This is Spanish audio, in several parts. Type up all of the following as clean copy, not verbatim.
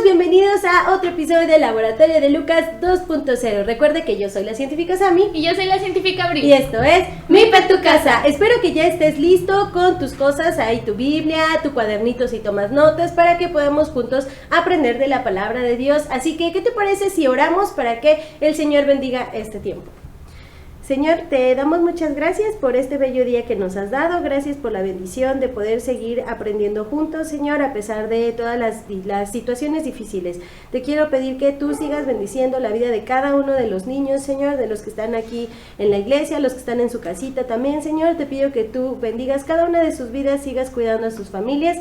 bienvenidos a otro episodio del Laboratorio de Lucas 2.0. Recuerde que yo soy la científica Sammy. Y yo soy la científica Bri. Y esto es Mi Pet Tu Casa. Espero que ya estés listo con tus cosas, ahí tu Biblia, tu cuadernito si tomas notas, para que podamos juntos aprender de la palabra de Dios. Así que, ¿qué te parece si oramos para que el Señor bendiga este tiempo? Señor, te damos muchas gracias por este bello día que nos has dado, gracias por la bendición de poder seguir aprendiendo juntos, Señor, a pesar de todas las situaciones difíciles. Te quiero pedir que tú sigas bendiciendo la vida de cada uno de los niños, Señor, de los que están aquí en la iglesia, los que están en su casita también, Señor. Te pido que tú bendigas cada una de sus vidas, sigas cuidando a sus familias,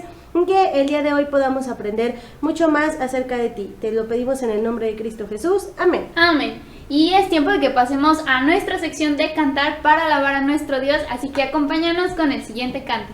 que el día de hoy podamos aprender mucho más acerca de ti. Te lo pedimos en el nombre de Cristo Jesús. Amén. Amén. Y es tiempo de que pasemos a nuestra sección de cantar para alabar a nuestro Dios, así que acompáñanos con el siguiente canto.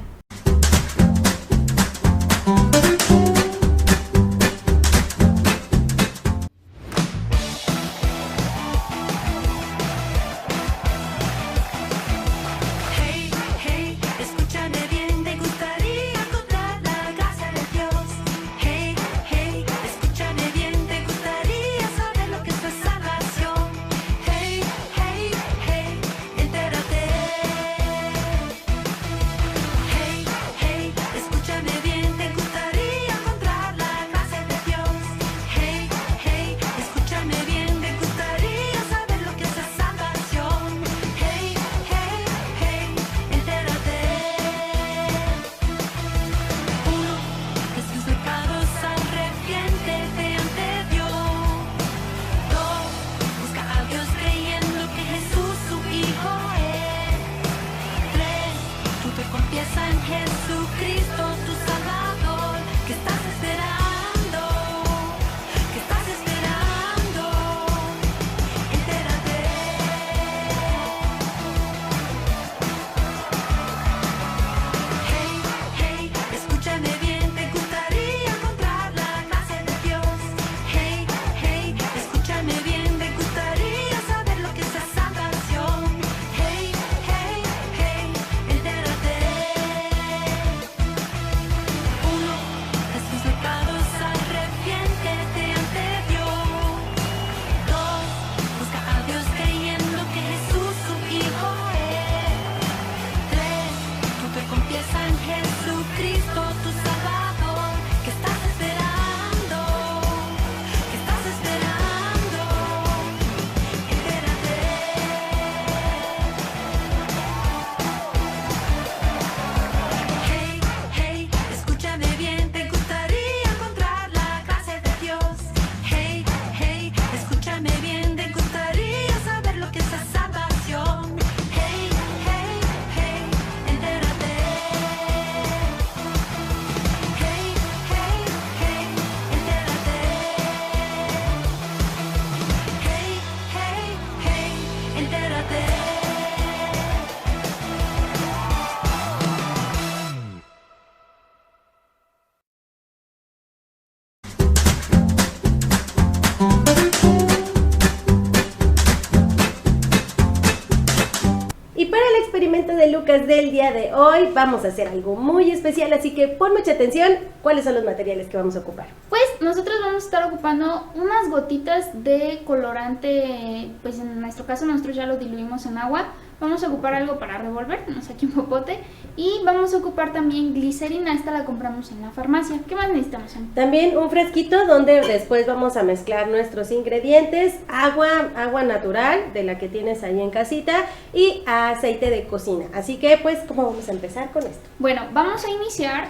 De Lucas del día de hoy vamos a hacer algo muy especial, así que pon mucha atención. ¿Cuáles son los materiales que vamos a ocupar? Pues nosotros vamos a estar ocupando unas gotitas de colorante, pues en nuestro caso nosotros ya lo diluimos en agua. Vamos a ocupar algo para revolver, tenemos aquí un popote, y vamos a ocupar también glicerina, esta la compramos en la farmacia. ¿Qué más necesitamos, Ana? También un frasquito donde después vamos a mezclar nuestros ingredientes, agua natural de la que tienes ahí en casita y aceite de cocina. Así que pues, ¿cómo vamos a empezar con esto? Bueno, vamos a iniciar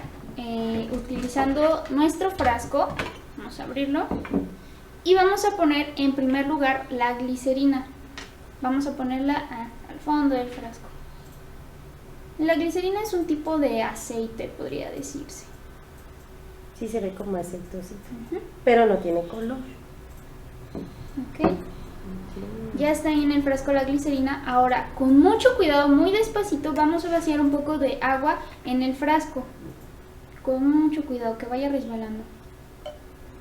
utilizando nuestro frasco, vamos a abrirlo y vamos a poner en primer lugar la glicerina. Vamos a ponerla al fondo del frasco. La glicerina es un tipo de aceite, podría decirse. Sí se ve como aceitosito, pero no tiene color. Ok. Ya está ahí en el frasco la glicerina. Ahora, con mucho cuidado, muy despacito, vamos a vaciar un poco de agua en el frasco. Con mucho cuidado, que vaya resbalando,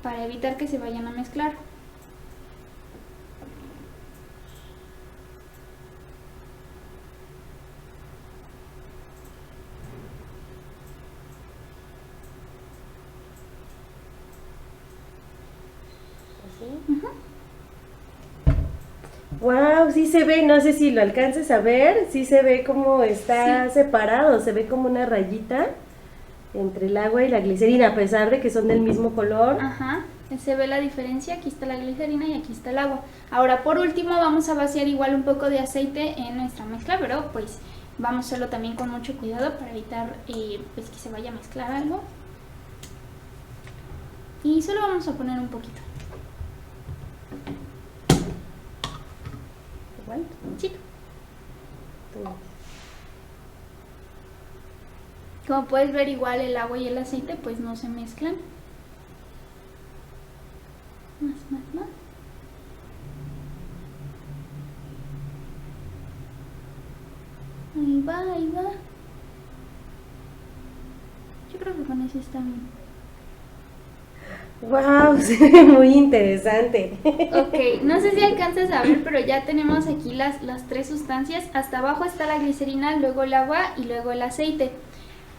para evitar que se vayan a mezclar. Wow, sí se ve, no sé si lo alcances a ver, sí se ve como está separado, se ve como una rayita entre el agua y la glicerina, a pesar de que son del mismo color. Ajá, se ve la diferencia, aquí está la glicerina y aquí está el agua. Ahora, por último, vamos a vaciar igual un poco de aceite en nuestra mezcla, pero pues vamos a hacerlo también con mucho cuidado para evitar pues que se vaya a mezclar algo. Y solo vamos a poner un poquito. Igual. Sí. Como puedes ver, igual el agua y el aceite pues no se mezclan. Más. Ahí va. Yo creo que con eso está bien. Wow, se ve muy interesante. Ok, no sé si alcanzas a ver, pero ya tenemos aquí las tres sustancias. Hasta abajo está la glicerina, luego el agua y luego el aceite.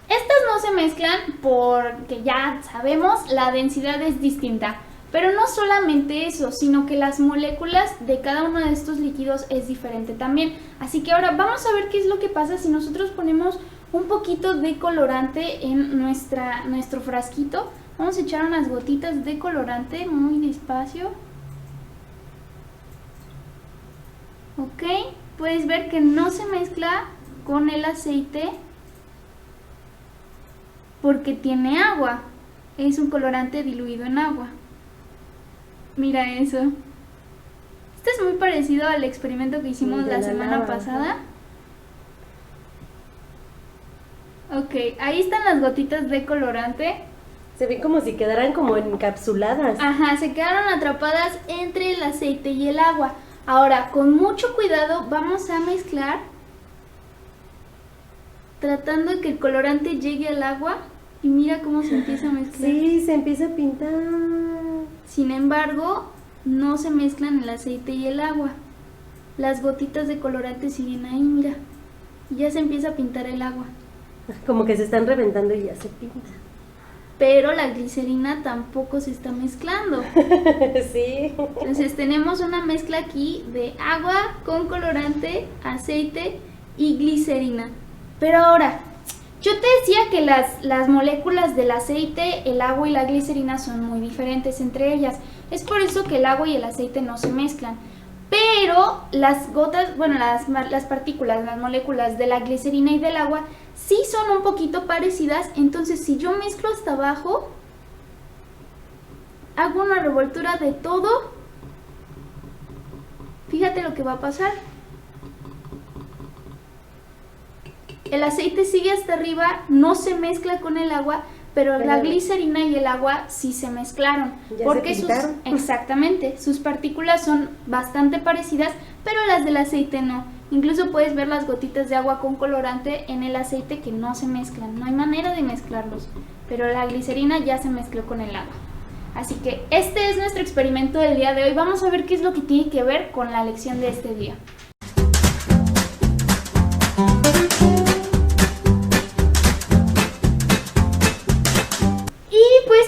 Estas no se mezclan porque ya sabemos la densidad es distinta. Pero no solamente eso, sino que las moléculas de cada uno de estos líquidos es diferente también. Así que ahora vamos a ver qué es lo que pasa si nosotros ponemos un poquito de colorante en nuestro frasquito. Vamos a echar unas gotitas de colorante muy despacio. Ok, puedes ver que no se mezcla con el aceite porque tiene agua. Es un colorante diluido en agua. Mira eso. Esto es muy parecido al experimento que hicimos la semana pasada. Ok, ahí están las gotitas de colorante. Se ve como si quedaran como encapsuladas. Ajá, se quedaron atrapadas entre el aceite y el agua. Ahora, con mucho cuidado vamos a mezclar, tratando de que el colorante llegue al agua. Y mira cómo se empieza a mezclar. Sí, se empieza a pintar. Sin embargo, no se mezclan el aceite y el agua. Las gotitas de colorante siguen ahí, mira. Y ya se empieza a pintar el agua. Como que se están reventando y ya se pinta. Pero la glicerina tampoco se está mezclando. Sí. Entonces tenemos una mezcla aquí de agua con colorante, aceite y glicerina. Pero ahora, yo te decía que las moléculas del aceite, el agua y la glicerina son muy diferentes entre ellas. Es por eso que el agua y el aceite no se mezclan. Pero las gotas, bueno, las partículas, las moléculas de la glicerina y del agua sí son un poquito parecidas. Entonces, si yo mezclo hasta abajo, hago una revoltura de todo, fíjate lo que va a pasar. El aceite sigue hasta arriba, no se mezcla con el agua, pero la glicerina y el agua sí se mezclaron. Ya porque se pintaron. Exactamente, sus partículas son bastante parecidas, pero las del aceite no. Incluso puedes ver las gotitas de agua con colorante en el aceite que no se mezclan. No hay manera de mezclarlos, pero la glicerina ya se mezcló con el agua. Así que este es nuestro experimento del día de hoy. Vamos a ver qué es lo que tiene que ver con la lección de este día.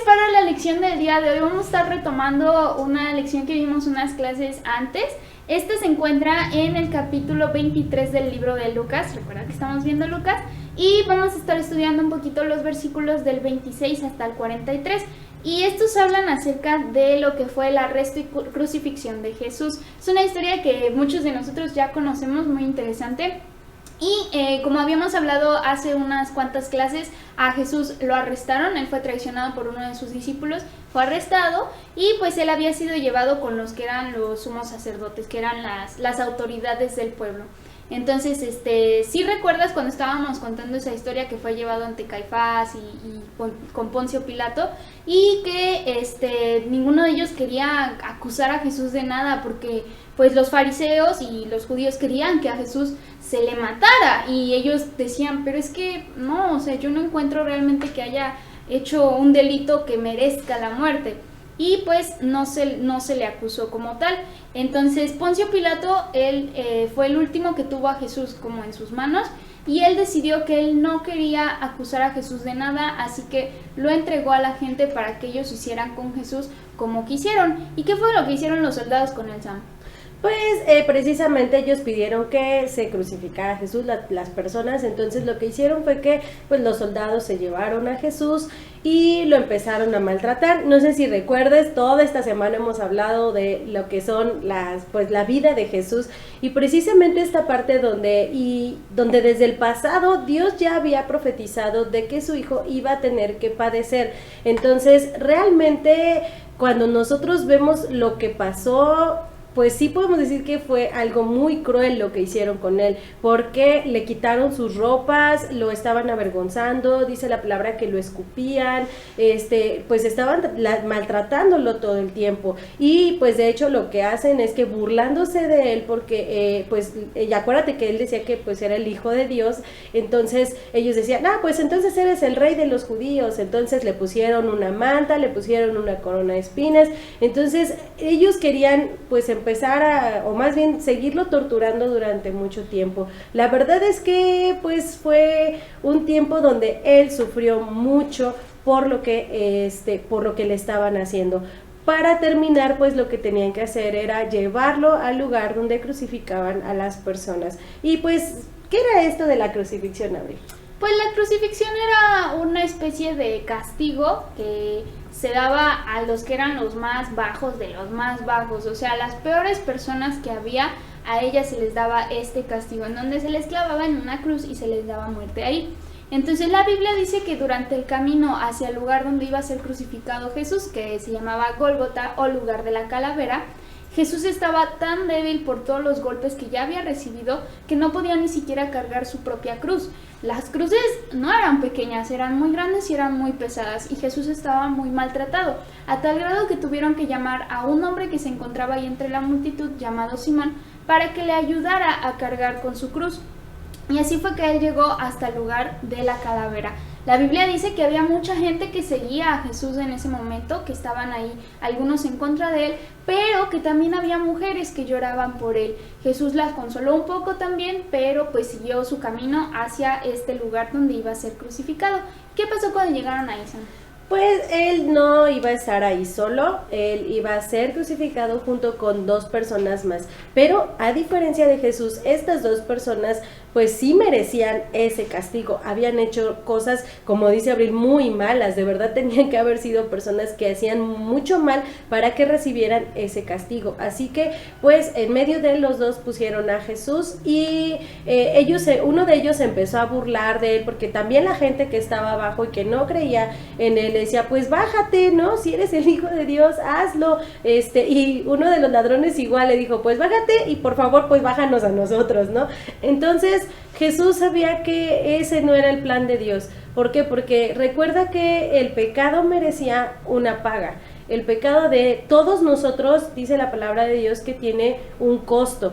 Para la lección del día de hoy vamos a estar retomando una lección que vimos unas clases antes. Esta se encuentra en el capítulo 23 del libro de Lucas. Recuerda que estamos viendo Lucas. Y vamos a estar estudiando un poquito los versículos del 26 hasta el 43. Y estos hablan acerca de lo que fue el arresto y crucifixión de Jesús. Es una historia que muchos de nosotros ya conocemos, muy interesante. Y como habíamos hablado hace unas cuantas clases, a Jesús lo arrestaron, él fue traicionado por uno de sus discípulos, fue arrestado y pues él había sido llevado con los que eran los sumos sacerdotes, que eran las autoridades del pueblo. Entonces, ¿sí recuerdas cuando estábamos contando esa historia que fue llevado ante Caifás y con Poncio Pilato? Y que ninguno de ellos quería acusar a Jesús de nada porque pues los fariseos y los judíos querían que a Jesús se le matara y ellos decían, pero es que no, o sea, yo no encuentro realmente que haya hecho un delito que merezca la muerte. Y pues no se le acusó como tal. Entonces Poncio Pilato, él fue el último que tuvo a Jesús como en sus manos. y él decidió que él no quería acusar a Jesús de nada, así que lo entregó a la gente para que ellos hicieran con Jesús como quisieron. ¿Y qué fue lo que hicieron los soldados con él, Sam? Pues precisamente ellos pidieron que se crucificara a Jesús, las personas. Entonces lo que hicieron fue que pues los soldados se llevaron a Jesús y lo empezaron a maltratar. No sé si recuerdes, toda esta semana hemos hablado de lo que son la vida de Jesús, y precisamente esta parte donde desde el pasado Dios ya había profetizado de que su hijo iba a tener que padecer. Entonces realmente cuando nosotros vemos lo que pasó, pues sí podemos decir que fue algo muy cruel lo que hicieron con él, porque le quitaron sus ropas, lo estaban avergonzando, dice la palabra que lo escupían, pues estaban maltratándolo todo el tiempo, y pues de hecho lo que hacen es que burlándose de él, porque acuérdate que él decía que pues era el hijo de Dios. Entonces ellos decían, pues entonces eres el rey de los judíos. Entonces le pusieron una manta, le pusieron una corona de espinas. Entonces ellos querían pues empezar o más bien seguirlo torturando durante mucho tiempo. La verdad es que pues fue un tiempo donde él sufrió mucho por lo que le estaban haciendo. Para terminar, pues lo que tenían que hacer era llevarlo al lugar donde crucificaban a las personas. Y pues, ¿qué era esto de la crucifixión, Abril? Pues la crucifixión era una especie de castigo que se daba a los que eran los más bajos de los más bajos, o sea, a las peores personas que había, a ellas se les daba este castigo, en donde se les clavaba en una cruz y se les daba muerte ahí. Entonces la Biblia dice que durante el camino hacia el lugar donde iba a ser crucificado Jesús, que se llamaba Gólgota o lugar de la calavera, Jesús estaba tan débil por todos los golpes que ya había recibido que no podía ni siquiera cargar su propia cruz. Las cruces no eran pequeñas, eran muy grandes y eran muy pesadas, y Jesús estaba muy maltratado, a tal grado que tuvieron que llamar a un hombre que se encontraba ahí entre la multitud, llamado Simón, para que le ayudara a cargar con su cruz. Y así fue que él llegó hasta el lugar de la calavera. La Biblia dice que había mucha gente que seguía a Jesús en ese momento, que estaban ahí algunos en contra de él, pero que también había mujeres que lloraban por él. Jesús las consoló un poco también, pero pues siguió su camino hacia este lugar donde iba a ser crucificado. ¿Qué pasó cuando llegaron ahí, Sam? Pues él no iba a estar ahí solo, él iba a ser crucificado junto con 2 personas más, pero a diferencia de Jesús, estas 2 personas pues sí merecían ese castigo, habían hecho cosas, como dice Abril, muy malas, de verdad tenían que haber sido personas que hacían mucho mal para que recibieran ese castigo. Así que pues en medio de los 2 pusieron a Jesús, y uno de ellos empezó a burlar de él, porque también la gente que estaba abajo y que no creía en él le decía, pues bájate, ¿no? Si eres el hijo de Dios, hazlo. Y uno de los ladrones igual le dijo, pues bájate y por favor pues bájanos a nosotros, ¿no? Entonces Jesús sabía que ese no era el plan de Dios. ¿Por qué? Porque recuerda que el pecado merecía una paga. El pecado de todos nosotros, dice la palabra de Dios, que tiene un costo.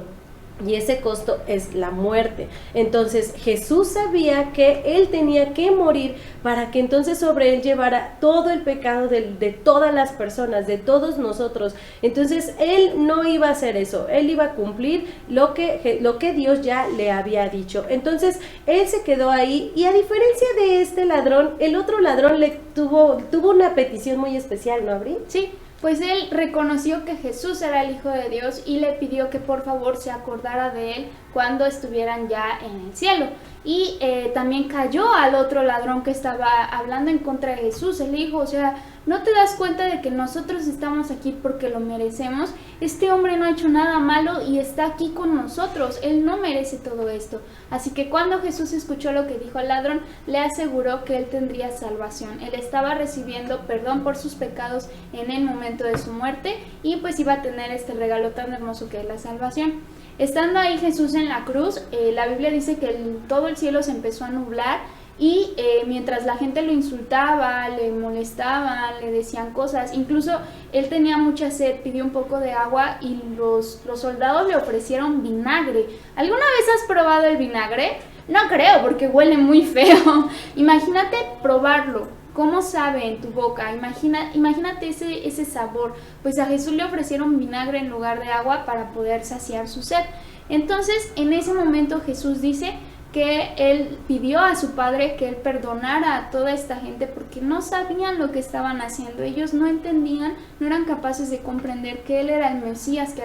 Y ese costo es la muerte. Entonces Jesús sabía que él tenía que morir para que entonces sobre él llevara todo el pecado de todas las personas, de todos nosotros. Entonces él no iba a hacer eso, él iba a cumplir lo que Dios ya le había dicho. Entonces él se quedó ahí, y a diferencia de este ladrón, el otro ladrón tuvo una petición muy especial, ¿no, Abril? Sí. Pues él reconoció que Jesús era el Hijo de Dios y le pidió que por favor se acordara de él cuando estuvieran ya en el cielo. Y también cayó al otro ladrón que estaba hablando en contra de Jesús. Él dijo, o sea, ¿no te das cuenta de que nosotros estamos aquí porque lo merecemos? Este hombre no ha hecho nada malo y está aquí con nosotros. Él no merece todo esto. Así que cuando Jesús escuchó lo que dijo el ladrón, le aseguró que él tendría salvación. Él estaba recibiendo perdón por sus pecados en el momento de su muerte, y pues iba a tener este regalo tan hermoso que es la salvación. Estando ahí Jesús en la cruz, la Biblia dice que todo el cielo se empezó a nublar, y mientras la gente lo insultaba, le molestaban, le decían cosas, incluso él tenía mucha sed, pidió un poco de agua, y los soldados le ofrecieron vinagre. ¿Alguna vez has probado el vinagre? No creo, porque huele muy feo. Imagínate probarlo. ¿Cómo sabe en tu boca? Imagínate ese sabor. Pues a Jesús le ofrecieron vinagre en lugar de agua para poder saciar su sed. Entonces, en ese momento Jesús dice, que él pidió a su padre que él perdonara a toda esta gente porque no sabían lo que estaban haciendo. Ellos no entendían, no eran capaces de comprender que él era el Mesías que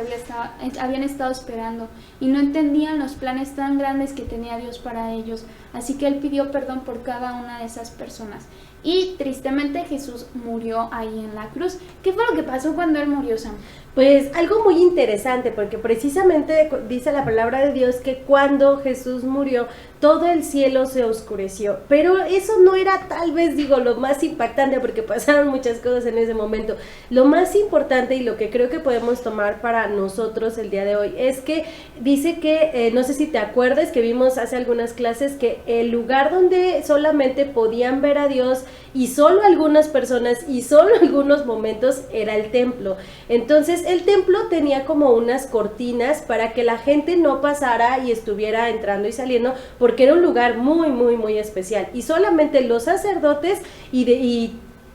habían estado esperando, y no entendían los planes tan grandes que tenía Dios para ellos. Así que él pidió perdón por cada una de esas personas. Y tristemente Jesús murió ahí en la cruz. ¿Qué fue lo que pasó cuando él murió, Sam? Pues algo muy interesante, porque precisamente dice la palabra de Dios que cuando Jesús murió, todo el cielo se oscureció. Pero eso no era, tal vez, lo más impactante, porque pasaron muchas cosas en ese momento. Lo más importante y lo que creo que podemos tomar para nosotros el día de hoy es que dice que, no sé si te acuerdas, que vimos hace algunas clases, que el lugar donde solamente podían ver a Dios y solo algunas personas y solo algunos momentos era el templo. Entonces el templo tenía como unas cortinas para que la gente no pasara y estuviera entrando y saliendo, porque era un lugar muy, muy, muy especial, y solamente los sacerdotes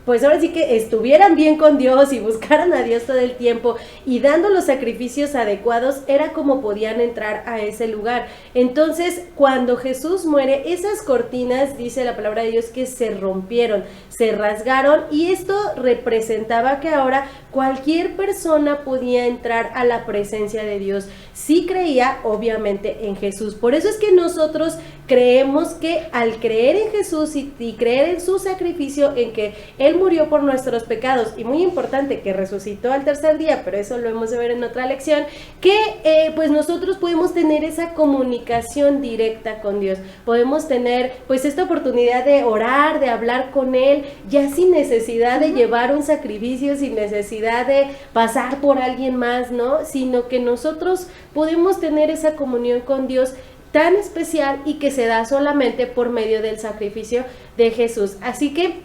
pues ahora sí que estuvieran bien con Dios y buscaran a Dios todo el tiempo y dando los sacrificios adecuados, era como podían entrar a ese lugar. Entonces, cuando Jesús muere, esas cortinas, dice la palabra de Dios, que se rompieron, se rasgaron, y esto representaba que ahora cualquier persona podía entrar a la presencia de Dios si creía, obviamente, en Jesús. Por eso es que nosotros creemos que al creer en Jesús y creer en su sacrificio, en que Él murió por nuestros pecados, y muy importante, que resucitó al tercer día, pero eso lo hemos de ver en otra lección, que pues nosotros podemos tener esa comunicación directa con Dios, podemos tener pues esta oportunidad de orar, de hablar con Él, ya sin necesidad de llevar un sacrificio, sin necesidad de pasar por alguien más, ¿no? Sino que nosotros podemos tener esa comunión con Dios tan especial y que se da solamente por medio del sacrificio de Jesús. Así que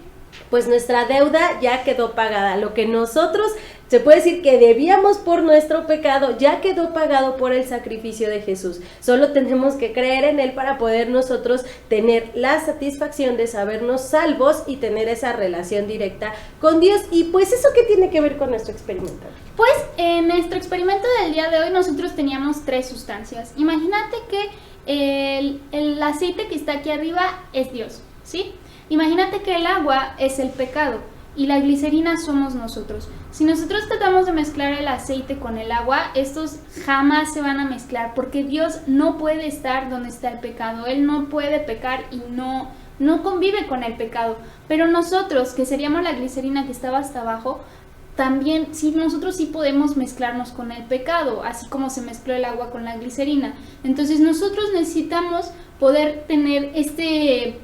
pues nuestra deuda ya quedó pagada. Lo que nosotros, se puede decir que debíamos por nuestro pecado, ya quedó pagado por el sacrificio de Jesús. Solo tenemos que creer en Él para poder nosotros tener la satisfacción de sabernos salvos y tener esa relación directa con Dios. Y pues, ¿eso qué tiene que ver con nuestro experimento? Pues en nuestro experimento del día de hoy nosotros teníamos 3 sustancias. Imagínate que el aceite que está aquí arriba es Dios, ¿sí? Imagínate que el agua es el pecado y la glicerina somos nosotros. Si nosotros tratamos de mezclar el aceite con el agua, estos jamás se van a mezclar, porque Dios no puede estar donde está el pecado. Él no puede pecar y no convive con el pecado. Pero nosotros, que seríamos la glicerina que estaba hasta abajo, también nosotros sí podemos mezclarnos con el pecado, así como se mezcló el agua con la glicerina. Entonces nosotros necesitamos poder tener este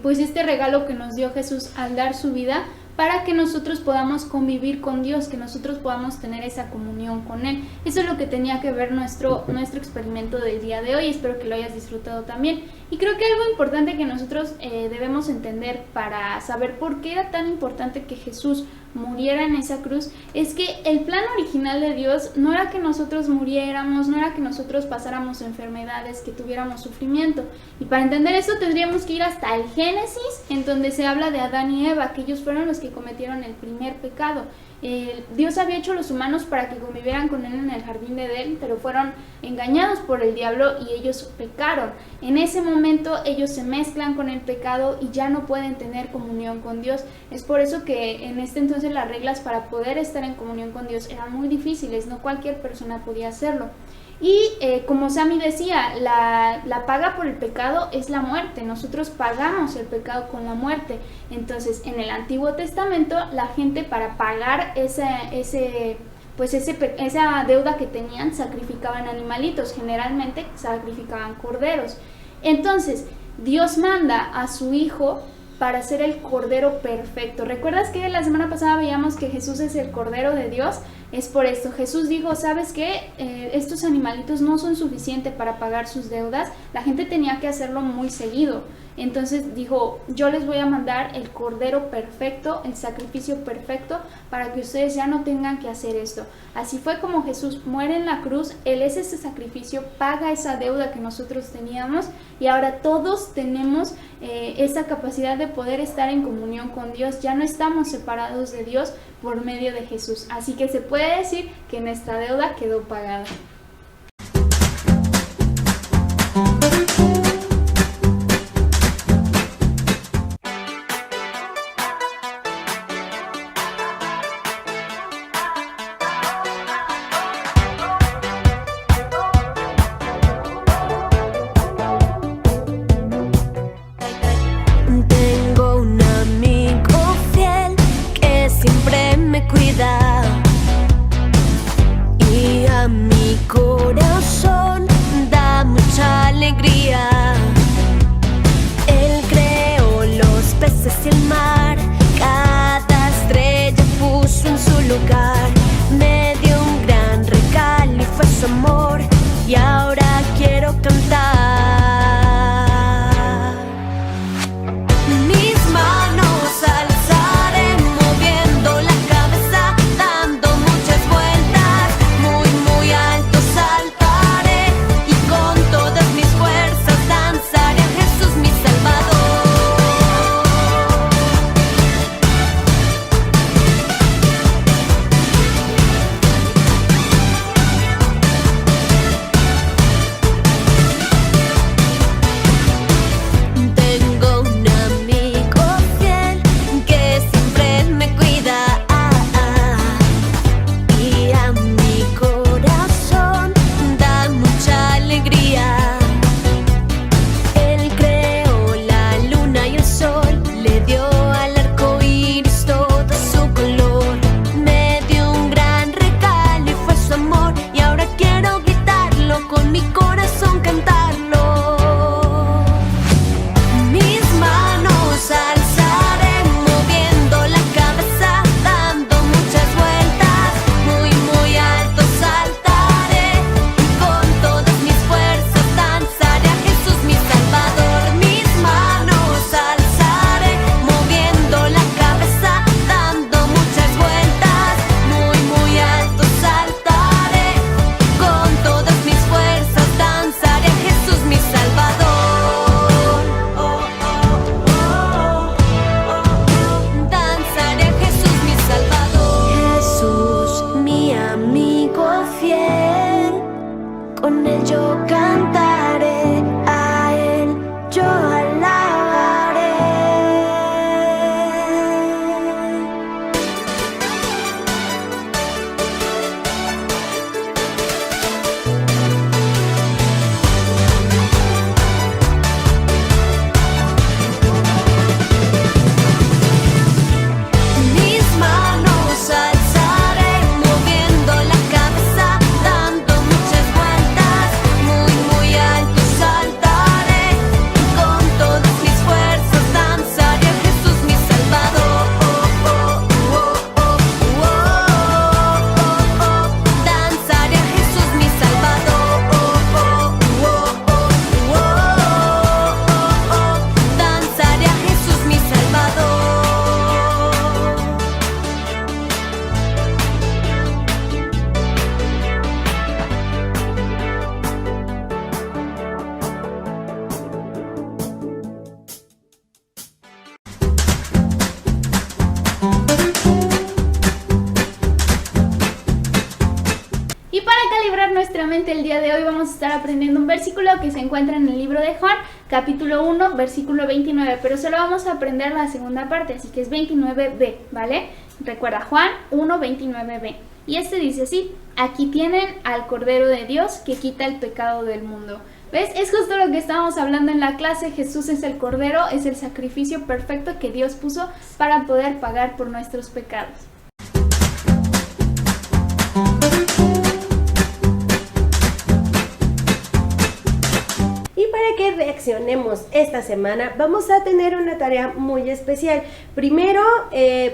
regalo que nos dio Jesús al dar su vida, para que nosotros podamos convivir con Dios, que nosotros podamos tener esa comunión con Él. Eso es lo que tenía que ver nuestro experimento del día de hoy. Espero que lo hayas disfrutado también. Y creo que algo importante que nosotros debemos entender para saber por qué era tan importante que Jesús muriera en esa cruz, es que el plan original de Dios no era que nosotros muriéramos, no era que nosotros pasáramos enfermedades, que tuviéramos sufrimiento. Y para entender eso tendríamos que ir hasta el Génesis, en donde se habla de Adán y Eva, que ellos fueron los que cometieron el primer pecado. Dios había hecho los humanos para que convivieran con Él en el jardín de Edén, pero fueron engañados por el diablo y ellos pecaron. En ese momento ellos se mezclan con el pecado y ya no pueden tener comunión con Dios. Es por eso que en este entonces las reglas para poder estar en comunión con Dios eran muy difíciles, no cualquier persona podía hacerlo. Y como Sammy decía, la paga por el pecado es la muerte. Nosotros pagamos el pecado con la muerte. Entonces, en el Antiguo Testamento, la gente, para pagar esa deuda que tenían, sacrificaban animalitos. Generalmente sacrificaban corderos. Entonces, Dios manda a su Hijo para ser el Cordero perfecto. ¿Recuerdas que la semana pasada veíamos que Jesús es el Cordero de Dios? Es por esto. Jesús dijo, ¿sabes qué? Estos animalitos no son suficientes para pagar sus deudas. La gente tenía que hacerlo muy seguido. Entonces dijo, yo les voy a mandar el Cordero perfecto, el sacrificio perfecto, para que ustedes ya no tengan que hacer esto. Así fue como Jesús muere en la cruz. Él es ese sacrificio, paga esa deuda que nosotros teníamos, y ahora todos tenemos esa capacidad de poder estar en comunión con Dios. Ya no estamos separados de Dios por medio de Jesús. Así que se puede decir que nuestra deuda quedó pagada. mi corazón da mucha alegría. Él creó los peces y el mar, cada estrella puso en su lugar. Me dio un gran regalo y fue su amor, y ahora quiero cantar. Mis manos alzaré, moviendo la cabeza, dando muchas vueltas, muy muy alto saltaré, y con todas mis fuerzas danzaré a Jesús mi Salvador. Tengo un amigo fiel que siempre me cuida, y a mi corazón da mucha alegría. Él creó la luna y el sol, le dio al arco iris todo su color. Me dio un gran regalo y fue su amor, y ahora quiero gritarlo, con mi corazón cantarlo. Mis manos alzaré, moviendo la cabeza, dando muchas vueltas, muy muy alto saltaré, y con todas mis fuerzas danzaré a Jesús mi Salvador. Mis manos alzaré, moviendo la cabeza, dando muchas vueltas, muy muy alto saltaré, con todas mis fuerzas danzaré a Jesús mi Salvador. Danzaré a Jesús mi Salvador. Jesús, mi amigo fiel, con él yo cantaré, a él yo alabaré. Mis manos alzaré, moviendo la cabeza, dando muchas vueltas, muy muy alto saltaré, y con todas mis fuerzas danzaré a Jesús mi Salvador. Danzaré a Jesús mi Salvador. Danzaré a Jesús mi Salvador. Y para calibrar nuestra mente el día de hoy vamos a estar aprendiendo un versículo que se encuentra en el libro de Juan, capítulo 1, versículo 29, pero solo vamos a aprender la segunda parte, así que es 29b, ¿vale? Recuerda, Juan 1, 29b. Y este dice así: aquí tienen al Cordero de Dios que quita el pecado del mundo. ¿Ves? Es justo lo que estábamos hablando en la clase. Jesús es el Cordero, es el sacrificio perfecto que Dios puso para poder pagar por nuestros pecados. Y para que reaccionemos esta semana, vamos a tener una tarea muy especial. Primero,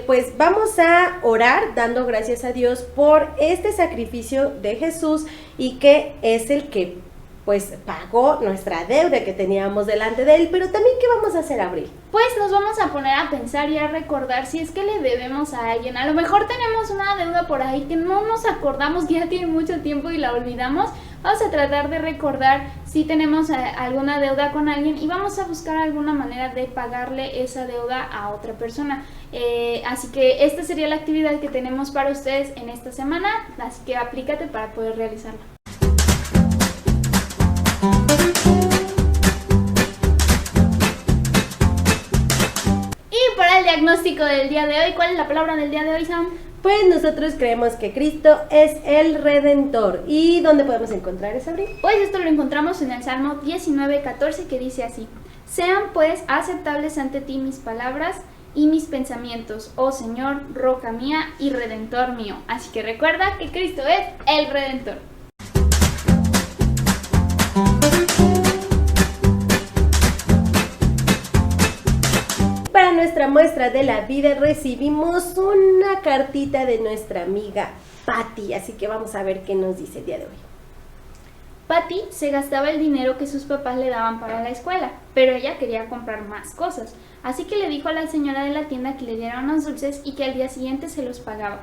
pues vamos a orar dando gracias a Dios por este sacrificio de Jesús, y que es el que pues pagó nuestra deuda que teníamos delante de él. Pero también, ¿qué vamos a hacer, Abril? Pues nos vamos a poner a pensar y a recordar si es que le debemos a alguien. A lo mejor tenemos una deuda por ahí que no nos acordamos, que ya tiene mucho tiempo y la olvidamos. Vamos a tratar de recordar si tenemos alguna deuda con alguien, y vamos a buscar alguna manera de pagarle esa deuda a otra persona. Así que esta sería la actividad que tenemos para ustedes en esta semana, así que aplícate para poder realizarla. Y para el diagnóstico del día de hoy, ¿cuál es la palabra del día de hoy, Sam? Pues nosotros creemos que Cristo es el Redentor. ¿Y dónde podemos encontrar eso, Abril? Pues esto lo encontramos en el Salmo 19:14, que dice así: sean pues aceptables ante ti mis palabras y mis pensamientos, oh Señor, roca mía y redentor mío. Así que recuerda que Cristo es el Redentor. Para nuestra muestra de la vida recibimos una cartita de nuestra amiga Patti, así que vamos a ver qué nos dice el día de hoy. Patty se gastaba el dinero que sus papás le daban para la escuela, pero ella quería comprar más cosas, así que le dijo a la señora de la tienda que le diera unos dulces y que al día siguiente se los pagaba.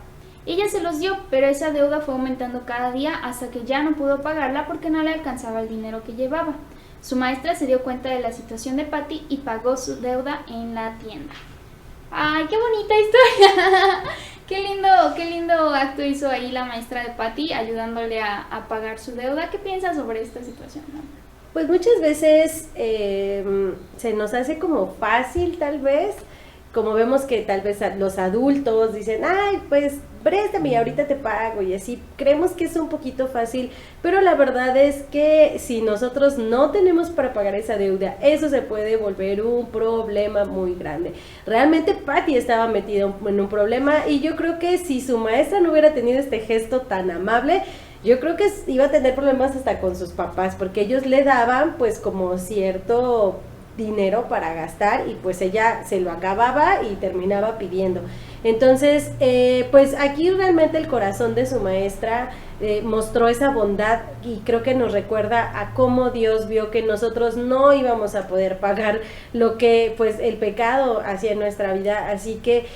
Ella se los dio, pero esa deuda fue aumentando cada día hasta que ya no pudo pagarla porque no le alcanzaba el dinero que llevaba. Su maestra se dio cuenta de la situación de Patty y pagó su deuda en la tienda. ¡Ay, qué bonita historia! Qué lindo acto hizo ahí la maestra de Patty ayudándole a pagar su deuda. ¿Qué piensas sobre esta situación, no? Pues muchas veces se nos hace como fácil, tal vez, como vemos que tal vez los adultos dicen, ay, pues préstame y ahorita te pago y así, creemos que es un poquito fácil, pero la verdad es que si nosotros no tenemos para pagar esa deuda, eso se puede volver un problema muy grande. Realmente Patty estaba metida en un problema y yo creo que si su maestra no hubiera tenido este gesto tan amable, yo creo que iba a tener problemas hasta con sus papás, porque ellos le daban pues como cierto dinero para gastar y pues ella se lo acababa y terminaba pidiendo. Entonces, pues aquí realmente el corazón de su maestra mostró esa bondad y creo que nos recuerda a cómo Dios vio que nosotros no íbamos a poder pagar lo que pues el pecado hacía en nuestra vida, así que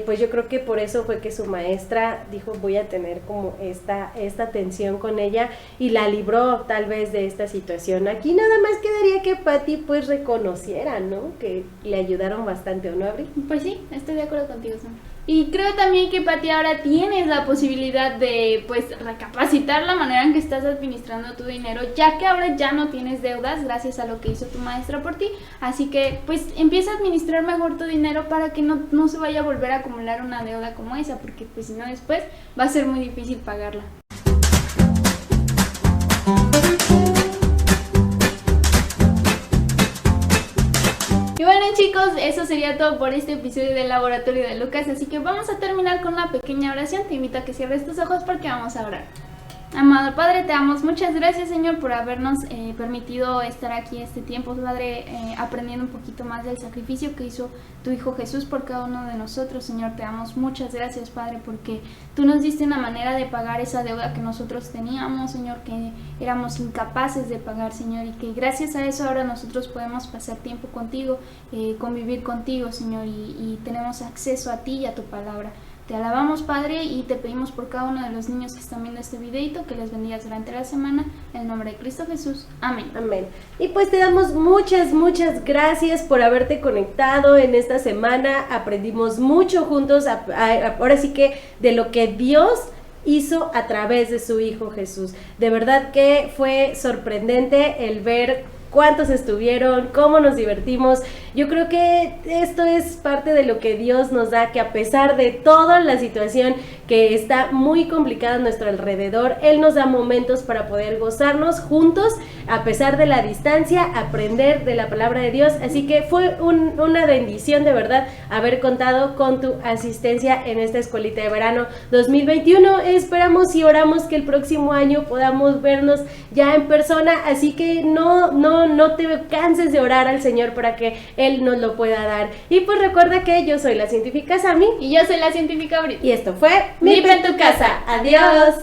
pues yo creo que por eso fue que su maestra dijo voy a tener como esta atención con ella y la libró tal vez de esta situación. Aquí nada más quedaría que Patty pues reconociera, ¿no? Que le ayudaron bastante, ¿o no, Abril? Pues sí, estoy de acuerdo contigo, Sam. Y creo también que Patty ahora tienes la posibilidad de pues recapacitar la manera en que estás administrando tu dinero, ya que ahora ya no tienes deudas gracias a lo que hizo tu maestra por ti, así que pues empieza a administrar mejor tu dinero para que no se vaya a volver a acumular una deuda como esa, porque pues si no después va a ser muy difícil pagarla. Y bueno, chicos, eso sería todo por este episodio del Laboratorio de Lucas, así que vamos a terminar con una pequeña oración. Te invito a que cierres tus ojos porque vamos a orar. Amado Padre, te damos muchas gracias, Señor, por habernos permitido estar aquí este tiempo, Padre, aprendiendo un poquito más del sacrificio que hizo tu Hijo Jesús por cada uno de nosotros. Señor, te damos muchas gracias, Padre, porque tú nos diste una manera de pagar esa deuda que nosotros teníamos, Señor, que éramos incapaces de pagar, Señor, y que gracias a eso ahora nosotros podemos pasar tiempo contigo, convivir contigo, Señor, y tenemos acceso a ti y a tu palabra. Te alabamos, Padre, y te pedimos por cada uno de los niños que están viendo este videito, que les bendigas durante la semana, en el nombre de Cristo Jesús. Amén. Amén. Y pues te damos muchas gracias por haberte conectado en esta semana. Aprendimos mucho juntos, ahora sí que de lo que Dios hizo a través de su Hijo Jesús. De verdad que fue sorprendente el ver cuántos estuvieron, cómo nos divertimos. Yo creo que esto es parte de lo que Dios nos da, que a pesar de toda la situación que está muy complicada a nuestro alrededor, Él nos da momentos para poder gozarnos juntos, a pesar de la distancia, aprender de la palabra de Dios. Así que fue una bendición de verdad haber contado con tu asistencia en esta escuelita de verano 2021. Esperamos y oramos que el próximo año podamos vernos ya en persona, así que no te canses de orar al Señor para que Él nos lo pueda dar. Y pues recuerda que yo soy la científica Sammy y yo soy la científica Brit. Y esto fue MIP en tu casa. Adiós.